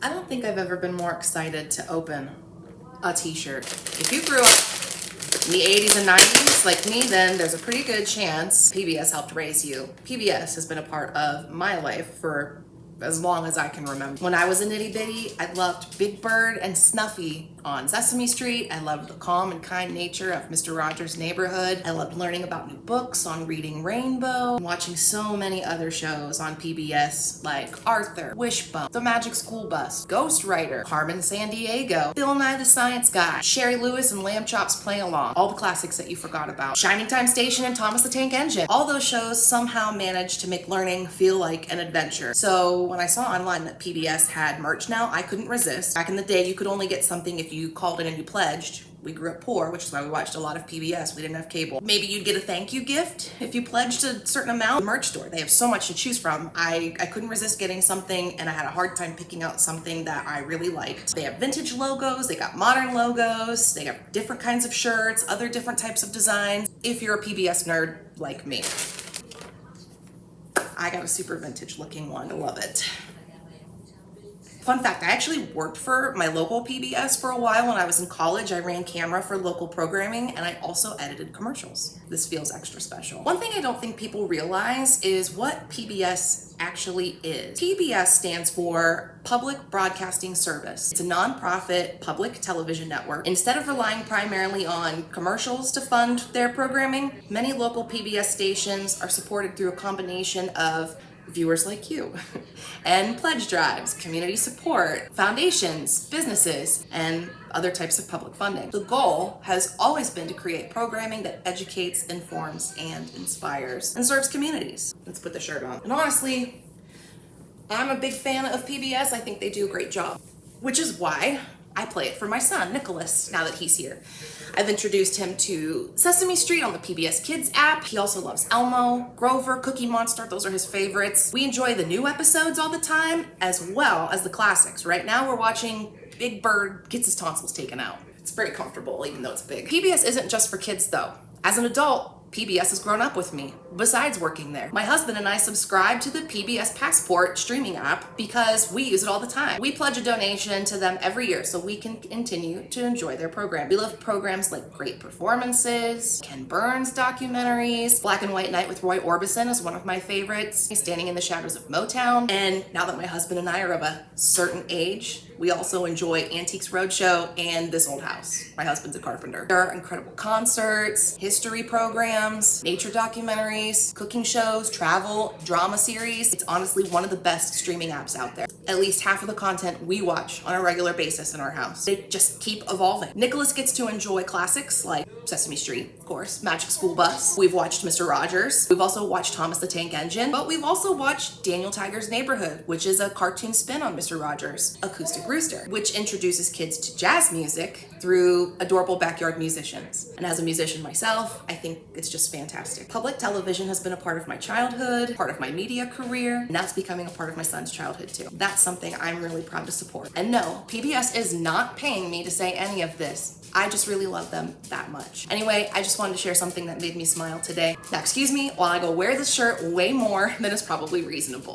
I don't think I've ever been more excited to open a t-shirt. If you grew up in the 80s and 90s like me, then there's a pretty good chance PBS helped raise you. PBS has been a part of my life for as long as I can remember. When I was a nitty bitty, I loved Big Bird and Snuffy on Sesame Street. I loved the calm and kind nature of Mr. Rogers' Neighborhood. I loved learning about new books on Reading Rainbow, and watching so many other shows on PBS like Arthur, Wishbone, The Magic School Bus, Ghost Rider, Carmen Sandiego, Bill Nye the Science Guy, Sherry Lewis and Lamb Chop's Play Along, all the classics that you forgot about, Shining Time Station and Thomas the Tank Engine. All those shows somehow managed to make learning feel like an adventure. So when I saw online that PBS had merch now, I couldn't resist. Back in the day, you could only get something if you called in and you pledged. We grew up poor, which is why we watched a lot of PBS. We didn't have cable. Maybe you'd get a thank you gift if you pledged a certain amount. The merch store, they have so much to choose from. I couldn't resist getting something, and I had a hard time picking out something that I really liked. They have vintage logos, they got modern logos, they have different kinds of shirts, other different types of designs. If you're a PBS nerd like me. I got a super vintage looking one. I love it. Fun fact, I actually worked for my local PBS for a while when I was in college. I ran camera for local programming, and I also edited commercials. This feels extra special. One thing I don't think people realize is what PBS actually is. PBS stands for Public Broadcasting Service. It's a nonprofit public television network. Instead of relying primarily on commercials to fund their programming, many local PBS stations are supported through a combination of viewers like you, and pledge drives, community support, foundations, businesses, and other types of public funding. The goal has always been to create programming that educates, informs, and inspires, and serves communities. Let's put the shirt on. And honestly, I'm a big fan of PBS. I think they do a great job, which is why I play it for my son, Nicholas, now that he's here. I've introduced him to Sesame Street on the PBS Kids app. He also loves Elmo, Grover, Cookie Monster. Those are his favorites. We enjoy the new episodes all the time, as well as the classics. Right now we're watching Big Bird gets his tonsils taken out. It's very comfortable, even though it's big. PBS isn't just for kids, though. As an adult, PBS has grown up with me, besides working there. My husband and I subscribe to the PBS Passport streaming app because we use it all the time. We pledge a donation to them every year so we can continue to enjoy their program. We love programs like Great Performances, Ken Burns documentaries, Black and White Night with Roy Orbison is one of my favorites, Standing in the Shadows of Motown, and now that my husband and I are of a certain age, we also enjoy Antiques Roadshow and This Old House. My husband's a carpenter. There are incredible concerts, history programs, nature documentaries, cooking shows, travel, drama series. It's honestly one of the best streaming apps out there. At least half of the content we watch on a regular basis in our house. They just keep evolving. Nicholas gets to enjoy classics like Sesame Street, of course, Magic School Bus. We've watched Mr. Rogers. We've also watched Thomas the Tank Engine, but we've also watched Daniel Tiger's Neighborhood, which is a cartoon spin on Mr. Rogers, Acoustic Rooster, which introduces kids to jazz music through adorable backyard musicians. And as a musician myself, I think it's just fantastic. Public television has been a part of my childhood, part of my media career, and now it's becoming a part of my son's childhood too. That's something I'm really proud to support. And no, PBS is not paying me to say any of this. I just really love them that much. Anyway, I just wanted to share something that made me smile today. Now, excuse me while I go wear this shirt way more than is probably reasonable.